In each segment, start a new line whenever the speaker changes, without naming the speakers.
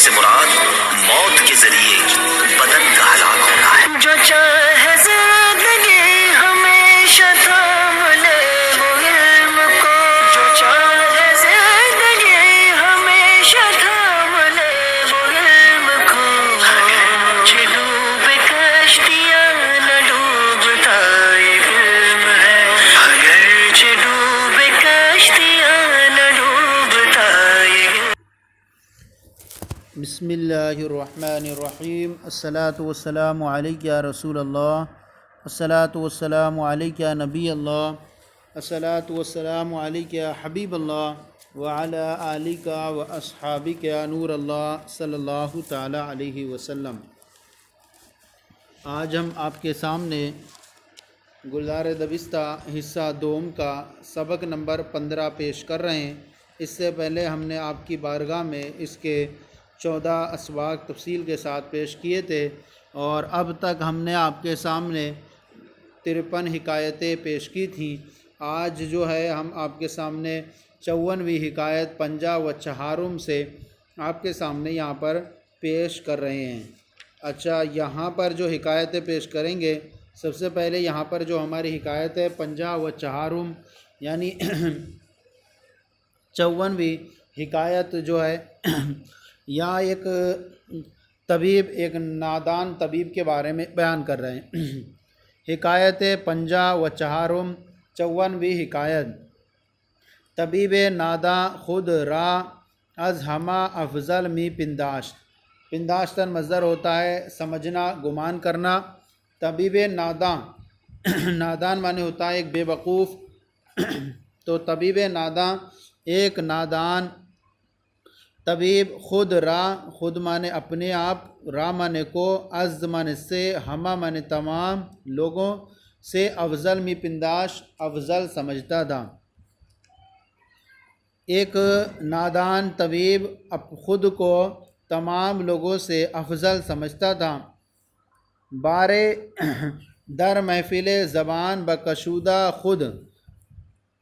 سے مراد موت کے ذریعے بدن کا ہلاک ہونا ہے۔ جو چاہے زندگی ہمیشہ تھام لے وہ علم کو، جو چاہے زندگی ہمیشہ تھام لے وہ علم کو، اگرچہ ڈوبے کشتیاں نہ ڈوبتا یہ علم ہے، اگرچہ ڈوبے کشتیاں نہ ڈوبتا یہ علم۔
بسم اللہ الرحمن الرحیم۔ الصلاۃ والسلام علیک یا رسول اللہ، الصلاۃ والسلام علیک یا نبی اللہ، الصلاۃ والسلام علیک یا حبیب اللہ وعلی آلک و اصحابک یا نور اللہ صلی اللہ تعالی علیہ وسلم۔ آج ہم آپ کے سامنے گلزار دبستہ حصہ دوم کا سبق نمبر 15 پیش کر رہے ہیں۔ اس سے پہلے ہم نے آپ کی بارگاہ میں اس کے 14 اسباق تفصیل کے ساتھ پیش کیے تھے، اور اب تک ہم نے آپ کے سامنے 53 حکایتیں پیش کی تھیں۔ آج جو ہے ہم آپ کے سامنے 54ویں حکایت پنجہ و چہارم سے آپ کے سامنے یہاں پر پیش کر رہے ہیں۔ اچھا، یہاں پر جو حکایتیں پیش کریں گے، سب سے پہلے یہاں پر جو ہماری حکایت ہے پنجہ و چہارم یعنی 54ویں حکایت جو ہے یہاں ایک طبیب، ایک نادان طبیب کے بارے میں بیان کر رہے ہیں۔ حکایت پنجہ و چہارم 54ویں حکایت۔ طبیب ناداں خود را از ہمہ افضل می پنداشت۔ پنداشتن مصدر ہوتا ہے سمجھنا، گمان کرنا۔ طبیب ناداں، نادان معنی ہوتا ہے ایک بے وقوف، تو طبیب ناداں ایک نادان طبیب، خود را، خود مانے اپنے آپ، را مانے کو، از مانے سے، ہمہ مانے تمام لوگوں سے، افضل می پنداش افضل سمجھتا تھا۔ ایک نادان طبیب خود کو تمام لوگوں سے افضل سمجھتا تھا۔ بارے در محفل زبان بکشودہ خود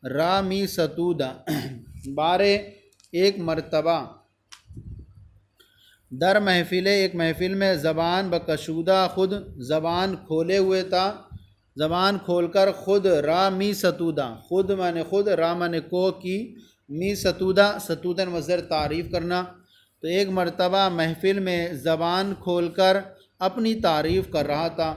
را می ستودہ۔ بارے ایک مرتبہ، در محفل ایک محفل میں، زبان بکشودہ خود زبان کھولے ہوئے تھا، زبان کھول کر، خود را می ستودہ، خود مانے خود، را مانے کو کی، می ستودہ ستودن مصدر تعریف کرنا۔ تو ایک مرتبہ محفل میں زبان کھول کر اپنی تعریف کر رہا تھا،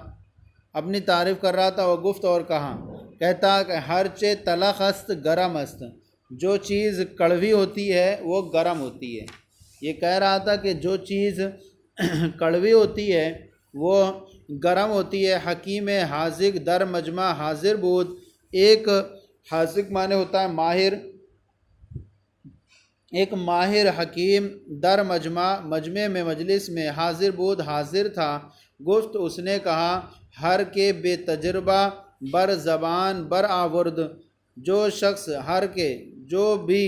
اپنی تعریف کر رہا تھا۔ وہ گفت اور کہا، کہتا کہ ہر چے تلخ است گرم است، جو چیز کڑوی ہوتی ہے وہ گرم ہوتی ہے۔ یہ کہہ رہا تھا کہ جو چیز کڑوی ہوتی ہے وہ گرم ہوتی ہے۔ حکیم حاذق در مجمع حاضر بود۔ ایک حاذق معنی ہوتا ہے ماہر، ایک ماہر حکیم، در مجمع مجمع میں مجلس میں، حاضر بود حاضر تھا۔ گفت اس نے کہا، ہر کے بے تجربہ بر زبان بر آورد، جو شخص ہر کے جو بھی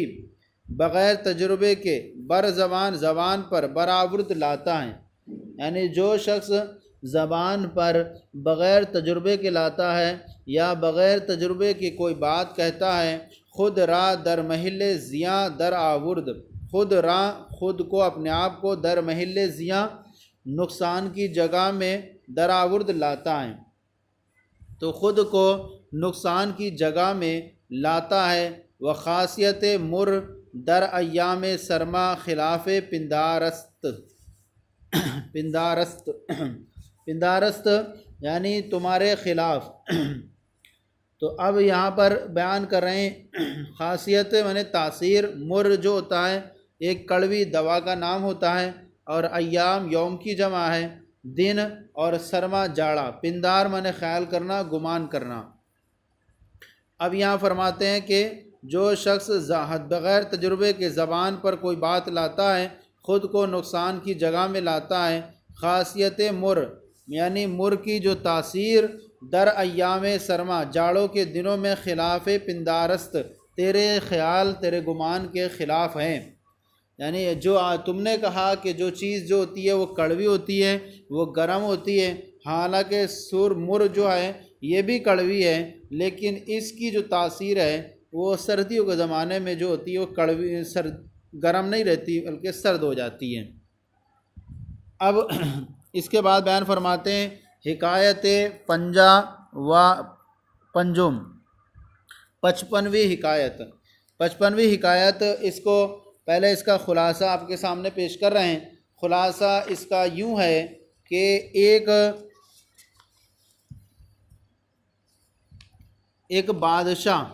بغیر تجربے کے، بر زبان زبان پر، برآورد لاتا ہے، یعنی جو شخص زبان پر بغیر تجربے کے لاتا ہے یا بغیر تجربے کی کوئی بات کہتا ہے، خود را در محل زیاں در آورد، خود را خود کو اپنے آپ کو، در محل زیاں نقصان کی جگہ میں، در آورد لاتا ہے، تو خود کو نقصان کی جگہ میں لاتا ہے۔ و خاصیت مر در ایام سرما خلاف پندارست، پندارست پندارست یعنی تمہارے خلاف۔ تو اب یہاں پر بیان کر رہے ہیں خاصیت یعنی تاثیر۔ مر جو ہوتا ہے ایک کڑوی دوا کا نام ہوتا ہے، اور ایام یوم کی جمع ہے، دن، اور سرما جاڑا، پندار مانے خیال کرنا، گمان کرنا۔ اب یہاں فرماتے ہیں کہ جو شخص بغیر تجربے کے زبان پر کوئی بات لاتا ہے، خود کو نقصان کی جگہ میں لاتا ہے۔ خاصیت مر یعنی مر کی جو تاثیر، در ایام سرما جاڑوں کے دنوں میں، خلاف پندارست تیرے خیال تیرے گمان کے خلاف ہیں۔ یعنی جو تم نے کہا کہ جو چیز جو ہوتی ہے وہ کڑوی ہوتی ہے، وہ گرم ہوتی ہے، حالانکہ مر جو ہے یہ بھی کڑوی ہے، لیکن اس کی جو تاثیر ہے وہ سردیوں کے زمانے میں جو ہوتی ہے وہ کڑوی گرم نہیں رہتی بلکہ سرد ہو جاتی ہے۔ اب اس کے بعد بیان فرماتے ہیں حکایت پنجا و پنجم، 55ویں حکایت۔ 55ویں حکایت، اس کو پہلے اس کا خلاصہ آپ کے سامنے پیش کر رہے ہیں۔ خلاصہ اس کا یوں ہے کہ ایک بادشاہ،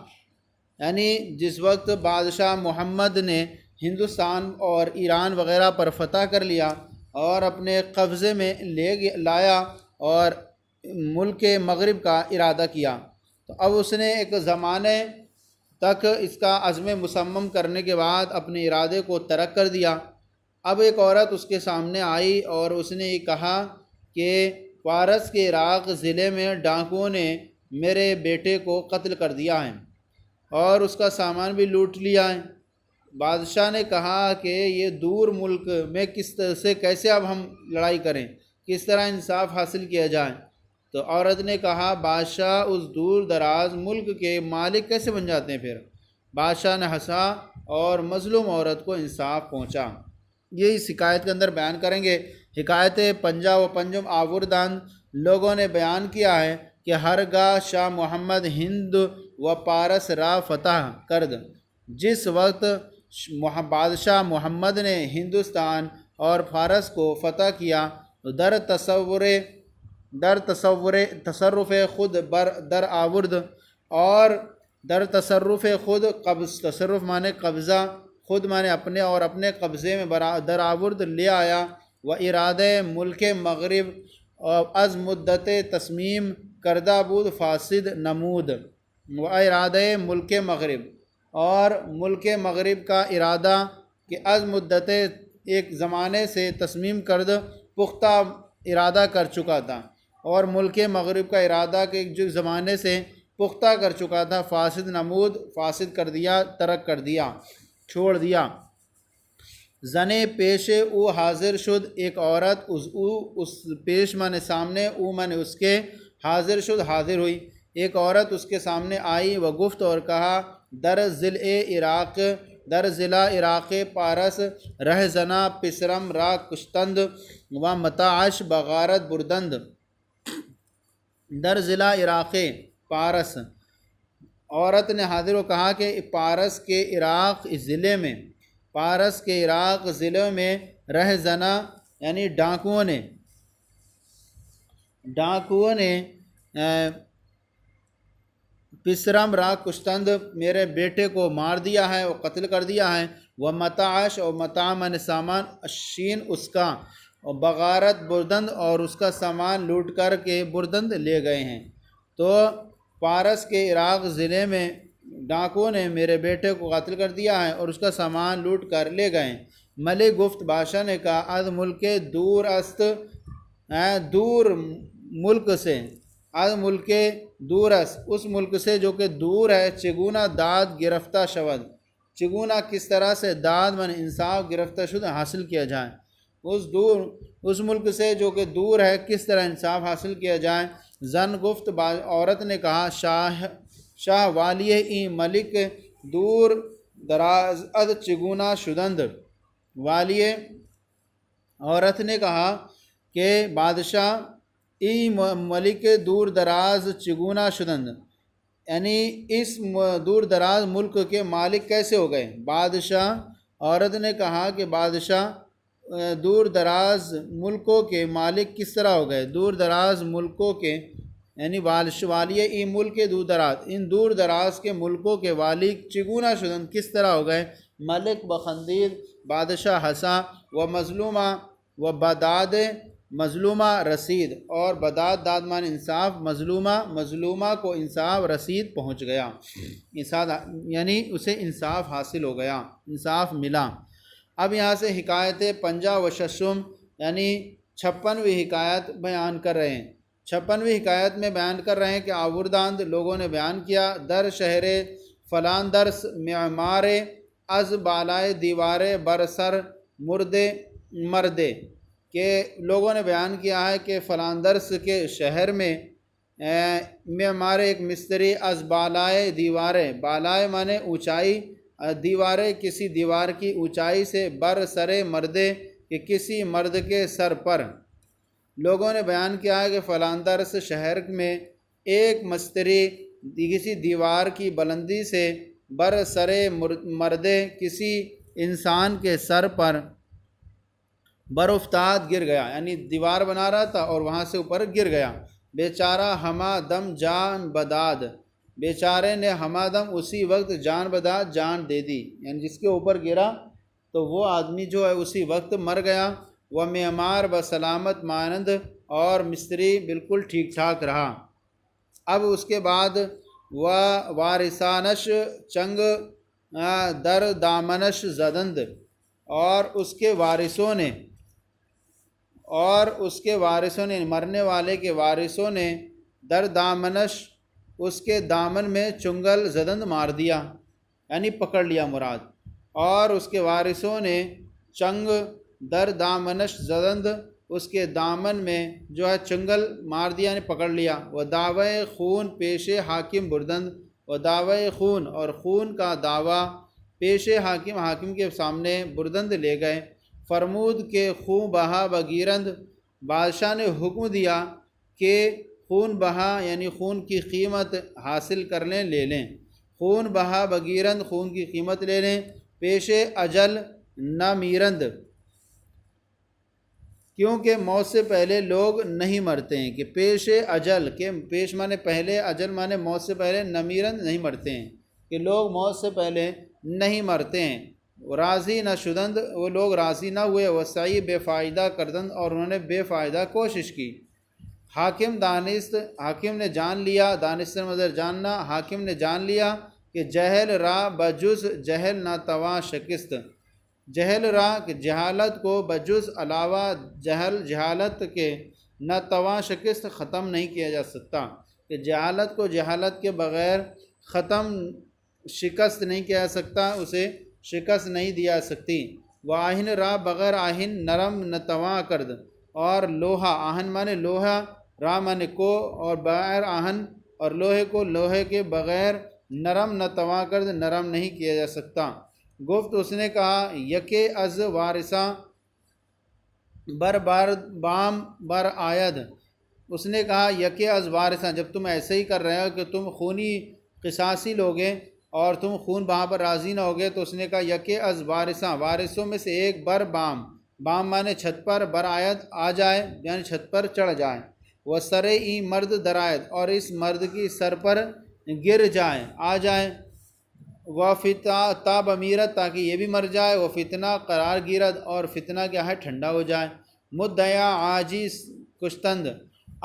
یعنی جس وقت بادشاہ محمد نے ہندوستان اور ایران وغیرہ پر فتح کر لیا اور اپنے قبضے میں لایا اور ملک مغرب کا ارادہ کیا، تو اب اس نے ایک زمانے تک اس کا عزم مصمم کرنے کے بعد اپنے ارادے کو ترک کر دیا۔ اب ایک عورت اس کے سامنے آئی اور اس نے یہ کہا کہ فارس کے عراق ضلع میں ڈاکوؤں نے میرے بیٹے کو قتل کر دیا ہے اور اس کا سامان بھی لوٹ لیا ہے۔ بادشاہ نے کہا کہ یہ دور ملک میں کس طرح سے کیسے اب ہم لڑائی کریں، کس طرح انصاف حاصل کیا جائے؟ تو عورت نے کہا بادشاہ اس دور دراز ملک کے مالک کیسے بن جاتے ہیں پھر؟ بادشاہ نے ہنسا اور مظلوم عورت کو انصاف پہنچا۔ یہ اس حکایت کے اندر بیان کریں گے۔ حکایت پنجا و پنجم آوردان، لوگوں نے بیان کیا ہے کہ ہرگاہ شاہ محمد ہند و پارس را فتح کرد، جس وقت بادشاہ محمد نے ہندوستان اور فارس کو فتح کیا، در تصرف خود در آورد، اور در تصرف خود قبض، تصرف مانے قبضہ، خود مانے اپنے اور اپنے قبضے میں در آورد لے آیا، و ارادہ ملک مغرب از مدت تصمیم کردہ بود فاسد نمود، و ارادہ ملک مغرب، اور ملک مغرب کا ارادہ کہ از مدت ایک زمانے سے تصمیم کردہ پختہ ارادہ کر چکا تھا، اور ملک مغرب کا ارادہ کہ جو زمانے سے پختہ کر چکا تھا، فاسد نمود، فاسد کر دیا، ترک کر دیا، چھوڑ دیا۔ زنے پیش او حاضر شد، ایک عورت اس پیش مانے سامنے، او مانے اس کے، حاضر شد حاضر ہوئی، ایک عورت اس کے سامنے آئی، و گفت اور کہا در ضلع عراق پارس رہ زنا پسرم را کشتند و متاعش بغارت بردند۔ در ضلع عراق پارس، عورت نے حاضر و کہا کہ پارس کے عراق ضلع میں رہ زنا، یعنی ڈاکوؤں نے پسرم را کشتند، میرے بیٹے کو مار دیا ہے اور قتل کر دیا ہے، وہ متاعش، اور متاع من سامان، شین اس کا، اور بغارت بردند، اور اس کا سامان لوٹ کر کے بردند لے گئے ہیں۔ تو پارس کے عراق ضلع میں ڈاکوؤں نے میرے بیٹے کو قتل کر دیا ہے اور اس کا سامان لوٹ کر لے گئے ہیں۔ ملک گفت، بادشاہ نے کہا، از ملک دور است، دور ملک سے، از ملک دور است، اس ملک سے جو کہ دور ہے، چگونا داد گرفتہ شود، چگونا کس طرح سے داد من انصاف گرفتہ شد حاصل کیا جائے، اس ملک سے جو کہ دور ہے کس طرح انصاف حاصل کیا جائے۔ زن گفت، عورت نے کہا، شاہ والی این ملک دور دراز اد چگونا شدند، والی، عورت نے کہا کہ بادشاہ ای ملک دور دراز چگونا شدند، یعنی اس دور دراز ملک کے مالک کیسے ہو گئے؟ بادشاہ، عورت نے کہا کہ بادشاہ دور دراز ملکوں کے مالک کس طرح ہو گئے؟ دور دراز ملکوں کے، یعنی والی ای ملک دور دراز، ان دور دراز کے ملکوں کے والی چگونا شدند کس طرح ہو گئے؟ ملک بخندید، بادشاہ ہنسا، و مظلومہ، و بداد مظلومہ رسید، اور بداد دادمان انصاف، مظلومہ کو انصاف رسید پہنچ گیا، یعنی اسے انصاف حاصل ہو گیا، انصاف ملا۔ اب یہاں سے حکایت پنجا و ششم، یعنی 56ویں حکایت بیان کر رہے ہیں۔ 56ویں حکایت میں بیان کر رہے ہیں کہ آورداند، لوگوں نے بیان کیا، در شہر فلان درس معمار از بالائے دیوار برسر مردے، کہ لوگوں نے بیان کیا ہے کہ فلاندرس کے شہر میں معمار ایک مستری، از بالائے دیواریں، بالائے مانے اونچائی، دیواریں کسی دیوار کی اونچائی سے، بر سر مردے، کہ کسی مرد کے سر پر، لوگوں نے بیان کیا ہے کہ فلاندرس شہر میں ایک مستری کسی دیوار کی بلندی سے بر سر مردے کسی انسان کے سر پر برافتاد گر گیا، یعنی دیوار بنا رہا تھا اور وہاں سے اوپر گر گیا۔ بیچارہ ہما دم جان بداد، بیچارے نے ہما دم اسی وقت جان بداد جان دے دی، یعنی جس کے اوپر گرا تو وہ آدمی جو ہے اسی وقت مر گیا۔ وہ معمار بسلامت مانند، اور مستری بالکل ٹھیک ٹھاک رہا۔ اب اس کے بعد وہ وارثانش چنگ در دامنش زدند، اور اس کے وارثوں نے مرنے والے کے وارثوں نے در دامنش اس کے دامن میں چنگل زدند مار دیا، یعنی پکڑ لیا مراد، اور اس کے وارثوں نے چنگ در دامنش زدند اس کے دامن میں جو ہے چنگل مار دیا، یعنی پکڑ لیا۔ وہ دعوی خون پیش حاکم بردند، وہ دعوی خون اور خون کا دعویٰ پیش حاکم کے سامنے بردند لے گئے۔ فرمود کے خون بہا بگیرند، بادشاہ نے حکم دیا کہ خون بہا یعنی خون کی قیمت حاصل کر لیں، لے لیں۔ خون بہا بگیرند، خون کی قیمت لے لیں۔ پیش اجل نہ میرند، کیونکہ موت سے پہلے لوگ نہیں مرتے ہیں، کہ پیش اجل کے پیش مانے پہلے، اجل مانے موت سے پہلے، نمیرند نہیں مرتے ہیں، کہ لوگ موت سے پہلے نہیں مرتے ہیں۔ راضی نہ شدند، وہ لوگ راضی نہ ہوئے۔ وہ سعی بے فائدہ کردند، اور انہوں نے بے فائدہ کوشش کی۔ حاکم دانست، حاکم نے جان لیا، دانست مدر جاننا، حاکم نے جان لیا کہ جہل را بجز جہل نہ تواں شکست، جہل را کہ جہالت کو بجز علاوہ جہالت کے نہ تواں شکست ختم نہیں کیا جا سکتا، کہ جہالت کو جہالت کے بغیر ختم شکست نہیں کیا جا سکتا، اسے شکست نہیں دیا سکتی۔ وہ آہن را بغیر آہن نرم نہ تواں کرد، اور لوہا، آہن مانے لوہا، را مانے کو، اور بغیر آہن اور لوہے کو لوہے کے بغیر نرم نہ تواں کرد، نرم نہیں کیا جا سکتا۔ گفت اس نے کہا یکے از وارثاں بر بام بر آید، اس نے کہا یکے از وارثاں، جب تم ایسے ہی کر رہے ہو کہ تم خونی قصاصی لوگے اور تم خون بہا پر راضی نہ ہوگے، تو اس نے کہا یکے از وارثاں، وارثوں میں سے ایک بر بام، بام مانے چھت پر، بر آید آ جائے یعنی چھت پر چڑھ جائے۔ وہ سرے ای مرد درآید، اور اس مرد کی سر پر گر جائے، آ جائے۔ وہ تاب امیرت، تاکہ یہ بھی مر جائے۔ وہ فتنہ قرار گیرد، اور فتنہ کیا ہے ٹھنڈا ہو جائے۔ مدعیا عاجز کشتند،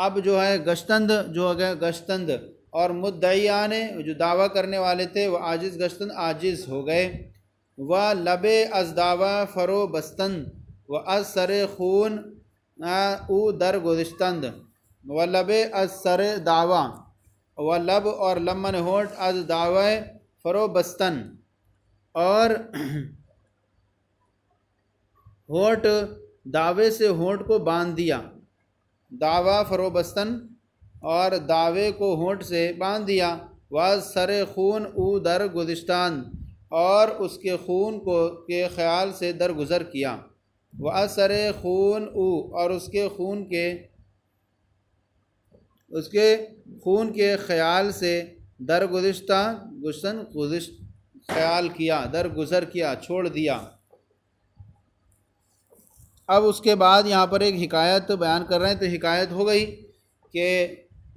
اب جو ہے گشتند جو ہو گئے گشتند، اور مدعیان جو دعویٰ کرنے والے تھے وہ عاجز گشتند عاجز ہو گئے۔ وہ لبے از دعویٰ فرو بستند، و از سر خون او در گزشتند، و لبے از سر دعویٰ، و لب اور لمن ہونٹ، از دعوی فرو بستن، اور ہونٹ دعوے سے ہونٹ کو باندھ دیا، دعویٰ فرو بستن، اور دعوے کو ہونٹ سے باندھ دیا۔ واز سر خون او در گزشتان، اور اس کے خون کو کے خیال سے درگزر کیا۔ واز سر خون او، اور اس کے خون کے خیال سے درگزشتہ گزشت خیال کیا، درگزر کیا، چھوڑ دیا۔ اب اس کے بعد یہاں پر ایک حکایت بیان کر رہے ہیں، تو حکایت ہو گئی کہ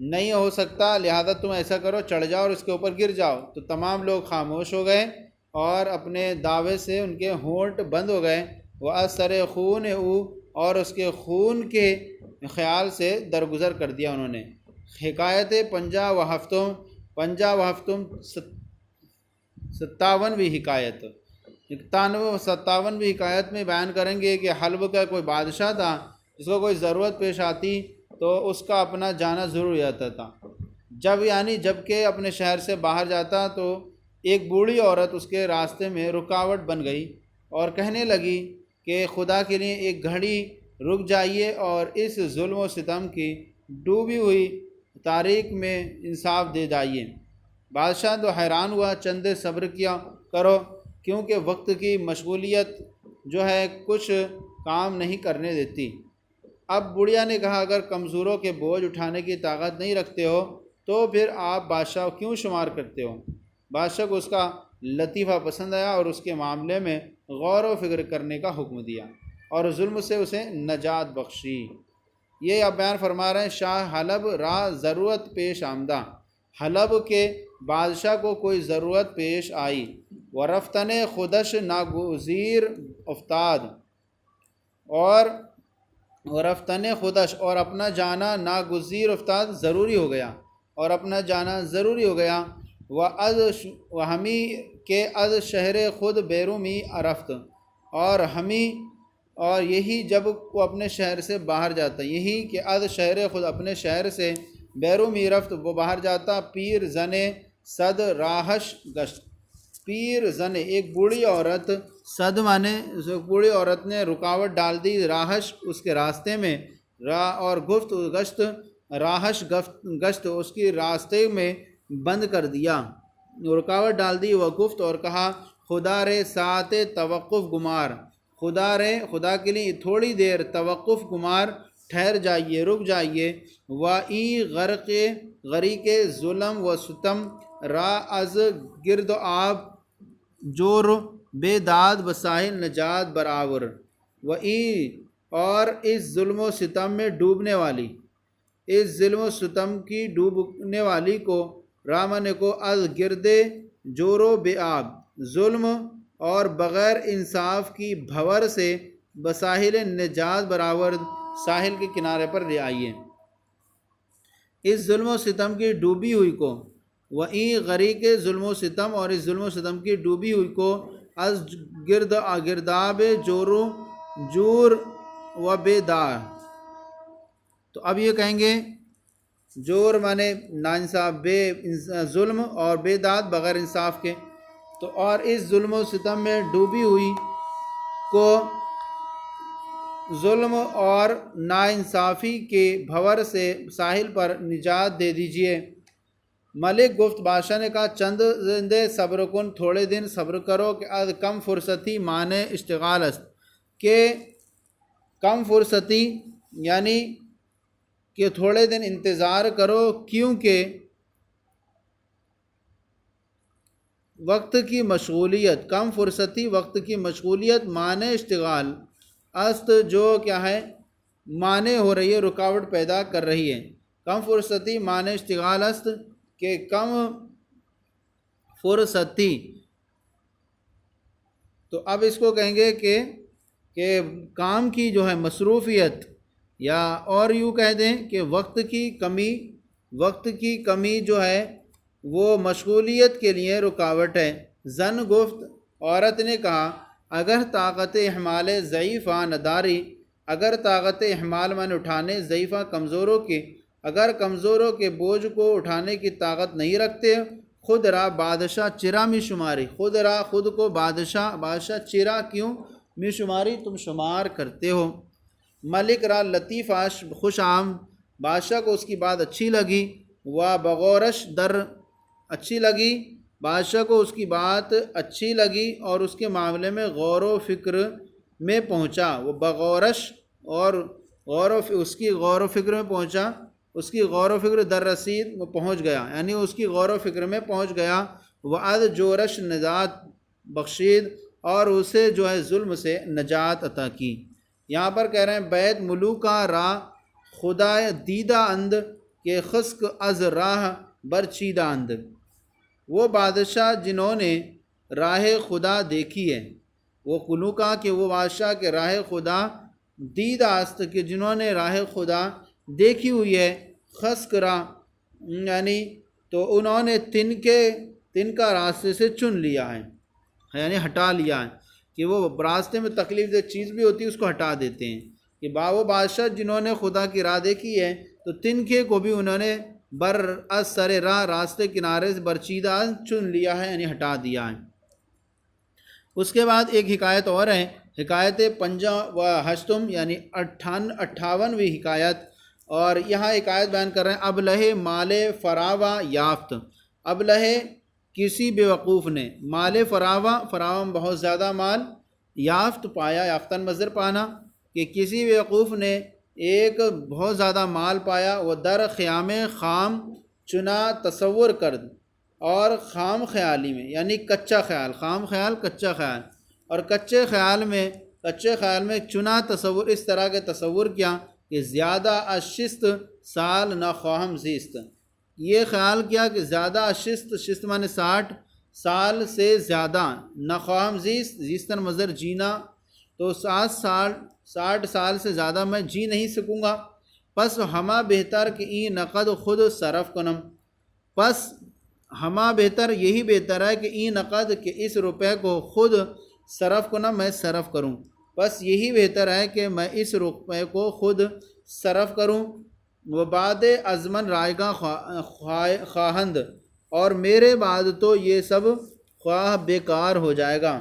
نہیں ہو سکتا، لہذا تم ایسا کرو چڑھ جاؤ اور اس کے اوپر گر جاؤ۔ تو تمام لوگ خاموش ہو گئے اور اپنے دعوے سے ان کے ہونٹ بند ہو گئے۔ وہ اثر خون او، اور اس کے خون کے خیال سے درگزر کر دیا انہوں نے۔ حکایت 50 و ہفتم 57ویں حکایت، 57ویں حکایت میں بیان کریں گے کہ حلب کا کوئی بادشاہ تھا، جس کو کوئی ضرورت پیش آتی تو اس کا اپنا جانا ضرور ہو جاتا تھا۔ جب کہ اپنے شہر سے باہر جاتا تو ایک بوڑھی عورت اس کے راستے میں رکاوٹ بن گئی اور کہنے لگی کہ خدا کے لیے ایک گھڑی رک جائیے اور اس ظلم و ستم کی ڈوبی ہوئی تاریخ میں انصاف دے جائیے۔ بادشاہ تو حیران ہوا، چندے صبر کیا کرو، کیونکہ وقت کی مشغولیت جو ہے کچھ کام نہیں کرنے دیتی۔ اب بڑھیا نے کہا اگر کمزوروں کے بوجھ اٹھانے کی طاقت نہیں رکھتے ہو تو پھر آپ بادشاہ کیوں شمار کرتے ہو؟ بادشاہ کو اس کا لطیفہ پسند آیا اور اس کے معاملے میں غور و فکر کرنے کا حکم دیا اور ظلم سے اسے نجات بخشی۔ یہ اب بیان فرما رہے ہیں شاہ حلب را ضرورت پیش آمدہ، حلب کے بادشاہ کو کوئی ضرورت پیش آئی، ورفتن خودش ناگزیر افتاد، اور ورفتن خودش اور اپنا جانا ناگزیر افتاد ضروری ہو گیا، اور اپنا جانا ضروری ہو گیا، و ہمی کے از شہر خود بیرومی عرفت، اور ہمی اور یہی جب وہ اپنے شہر سے باہر جاتا، یہی کہ از شہر خود اپنے شہر سے بیرومی رفت وہ باہر جاتا، پیر زنے صد راہش گشت، پیر زنے ایک بوڑھی عورت، صد مانے بوڑھی عورت نے رکاوٹ ڈال دی، راہش اس کے راستے میں، اور گفت گشت راہش گشت اس کی راستے میں بند کر دیا، رکاوٹ ڈال دی، وہ گفت اور کہا خدا رے ساعت توقف گمار، خدا رے خدا کے لیے تھوڑی دیر توقف گمار، ٹھہر جائیے رک جائیے، ای غریق ظلم و ستم را از گرد و آب جور بے داد بساحل نجات برآور، اور اس ظلم و ستم میں ڈوبنے والی، اس ظلم و ستم کی ڈوبنے والی کو رامن کو از گرد جور و بے آب، ظلم اور بغیر انصاف کی بھور سے بساحل نجات برآور، ساحل کے کنارے پر لے آئیے، اس ظلم و ستم کی ڈوبی ہوئی کو، غریق ظلم و ستم اور اس ظلم و ستم کی ڈوبی ہوئی کو، از گرداب جور و بے دار، تو اب یہ کہیں گے جور مانے ناانصاف، بے ظلم اور بے داد بغیر انصاف کے، تو اور اس ظلم و ستم میں ڈوبی ہوئی کو ظلم اور ناانصافی کے بھور سے ساحل پر نجات دے دیجئے۔ ملک گفت بادشاہ نے کہا چند زندے صبر کن، تھوڑے دن صبر کرو، کہ از کم فرصتی معنی اشتغال است، کہ کم فرصتی یعنی کہ تھوڑے دن انتظار کرو، کیونکہ وقت کی مشغولیت، کم فرصتی وقت کی مشغولیت معنی اشتغال است، جو کیا ہے معنی ہو رہی ہے، رکاوٹ پیدا کر رہی ہے، کم فرصتی معنی اشتغال است کہ کم فرصتی، تو اب اس کو کہیں گے کہ کام کی جو ہے مصروفیت، یا اور یوں کہہ دیں کہ وقت کی کمی جو ہے وہ مشغولیت کے لیے رکاوٹ ہے۔ زن گفت عورت نے کہا اگر طاقت احمال ضعیفہ نداری، اگر طاقت احمال من اٹھانے ضعیفہ کمزوروں کی، اگر کمزوروں کے بوجھ کو اٹھانے کی طاقت نہیں رکھتے، خود را بادشاہ چرا میں شماری، خود را خود کو بادشاہ چرا کیوں میں شماری تم شمار کرتے ہو۔ ملک را لطیفہ خوش آمد، بادشاہ کو اس کی بات اچھی لگی، و بغورش در اچھی لگی، بادشاہ کو اس کی بات اچھی لگی اور اس کے معاملے میں غور و فکر میں پہنچا، وہ بغورش اور اس کی غور و فکر میں پہنچا، اس کی غور و فکر در رسید وہ پہنچ گیا، یعنی اس کی غور و فکر میں پہنچ گیا، وہ از جورش نجات بخشید، اور اسے جو ہے ظلم سے نجات عطا کی۔ یہاں پر کہہ رہے ہیں بیت ملوکا را خدا دیدہ اند کہ خسک از راہ برچیدہ اند، وہ بادشاہ جنہوں نے راہ خدا دیکھی ہے، وہ ملوکا کہ وہ بادشاہ کے راہ خدا دیدہ است کہ جنہوں نے راہ خدا دیکھی ہوئی ہے، خسک راہ یعنی تو انہوں نے تن کا راستے سے چن لیا ہے، یعنی ہٹا لیا ہے، کہ وہ راستے میں تکلیف دہ چیز بھی ہوتی ہے اس کو ہٹا دیتے ہیں، کہ وہ بادشاہ جنہوں نے خدا کی راہ دیکھی ہے تو تنکے کو بھی انہوں نے بر از سر راہ راستے کنارے سے برچیدہ چن لیا ہے، یعنی ہٹا دیا ہے۔ اس کے بعد ایک حکایت اور ہے، حکایت 58 یعنی 58ویں حکایت، اور یہاں حکایت بیان کر رہے ہیں ابلہ مال فراوا یافت، ابلہ کسی بیوقوف نے مال فراوا میں بہت زیادہ مال، یافت پایا، یافتن مصدر پانا، کہ کسی بیوقوف نے ایک بہت زیادہ مال پایا، وہ در خیام خام چنا تصور کرد، اور خام خیالی میں یعنی کچا خیال، خام خیال کچا خیال، اور کچے خیال میں چنا تصور، اس طرح کے تصور کیا کہ زیادہ اشست سال نہ خواہم زیست، یہ خیال کیا کہ زیادہ اشست، شست مانے 60 سال سے زیادہ، نہ خواہم زیست، زیستن مصدر جینا، تو 60 سال سے زیادہ میں جی نہیں سکوں گا، پس ہما بہتر کہ این نقد خود صرف کنم، پس ہما بہتر، یہی بہتر ہے کہ این نقد کہ اس روپے کو خود صرف کنم، میں صرف کروں، بس یہی بہتر ہے کہ میں اس روپے کو خود صرف کروں، و بعد ازمن رائگاں خواہند، اور میرے بعد تو یہ سب خواہ بیکار ہو جائے گا،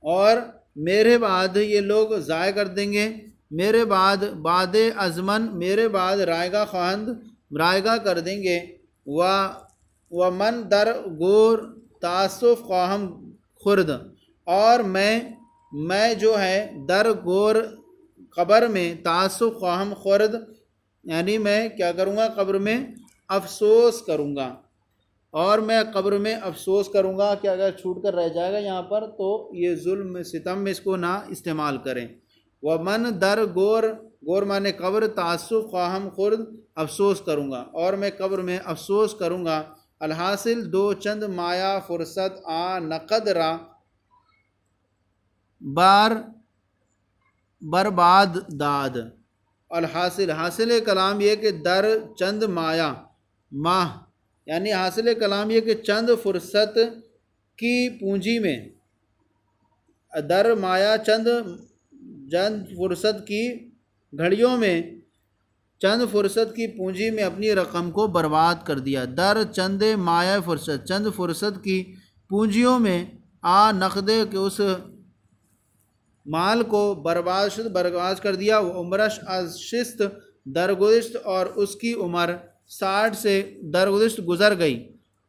اور میرے بعد یہ لوگ ضائع کر دیں گے، میرے بعد ازمن، میرے بعد رائگاں خواہند، رائگاں کر دیں گے، و من در گور تعصف خواہم خرد، اور میں جو ہے در گور قبر میں تعصف خواہم خرد، یعنی میں کیا کروں گا، قبر میں افسوس کروں گا، اور میں قبر میں افسوس کروں گا کہ اگر چھوٹ کر رہ جائے گا یہاں پر تو یہ ظلم ستم میں اس کو نہ استعمال کریں، ومن در گور مانے قبر، تعصف خواہم خرد، افسوس کروں گا، اور میں قبر میں افسوس کروں گا، الحاصل دو چند مایا فرصت آ نقد را برباد داد، الحاصل، حاصل کلام یہ کہ در چند ماہ یعنی حاصل کلام یہ کہ چند فرصت کی پونجی میں، در مایا چند فرصت کی گھڑیوں میں، چند فرصت کی پونجی میں اپنی رقم کو برباد کر دیا، در چند مایا فرصت، چند فرصت کی پونجیوں میں، آ نقدے کے اس مال کو برباد کر دیا، وہ عمرش از شست درگزشت، اور اس کی عمر 60 سے درگزشت گزر گئی،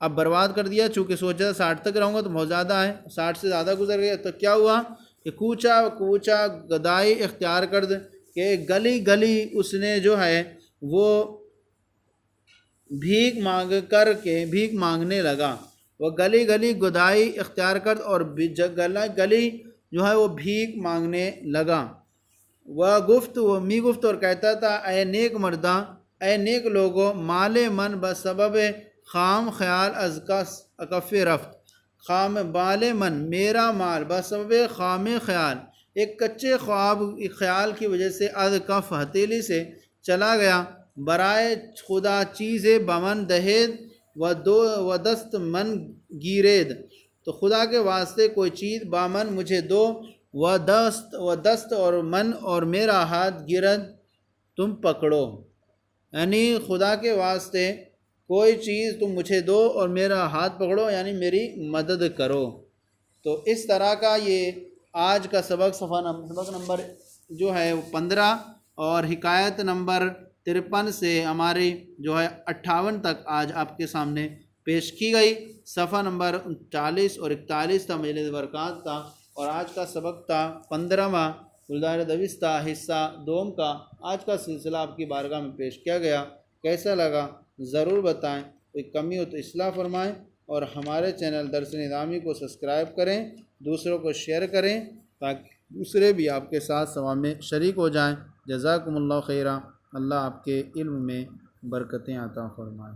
اب برباد کر دیا، چونکہ سوچا 60 تک رہوں گا تو بہت زیادہ ہے، 60 سے زیادہ گزر گیا، تو کیا ہوا کہ کوچا گدائی اختیار کرد، کہ گلی اس نے جو ہے وہ بھیک مانگنے لگا، وہ گلی گدائی اختیار کرد، اور گلی جو ہے وہ بھیک مانگنے لگا، وہ گفت اور کہتا تھا، اے نیک مرداں، اے نیک لوگو، مال من بسبب خام خیال از اکف رفت، مال من میرا مال بسبب خام خیال، ایک کچے خیال کی وجہ سے، از کف ہتھیلی سے چلا گیا، برائے خدا چیز بمن دہید و دست من گیرید، تو خدا کے واسطے کوئی چیز بامن مجھے دو، و دست اور من اور میرا ہاتھ گرد تم پکڑو، یعنی خدا کے واسطے کوئی چیز تم مجھے دو اور میرا ہاتھ پکڑو، یعنی میری مدد کرو۔ تو اس طرح کا یہ آج کا سبق نمبر جو ہے 15 اور حکایت نمبر 53 سے ہماری جو ہے 58 تک آج آپ کے سامنے پیش کی گئی۔ صفحہ نمبر 40 اور 41 تھا مجلس برکات کا، اور آج کا سبق تھا 15واں گلزار دوست حصہ دوم کا۔ آج کا سلسلہ آپ کی بارگاہ میں پیش کیا گیا، کیسا لگا ضرور بتائیں، کوئی کمی ہو تو اصلاح فرمائیں، اور ہمارے چینل درس نظامی کو سبسکرائب کریں، دوسروں کو شیئر کریں تاکہ دوسرے بھی آپ کے ساتھ ثواب میں شریک ہو جائیں۔ جزاکم اللہ خیرہ، اللہ آپ کے علم میں برکتیں عطا فرمائے۔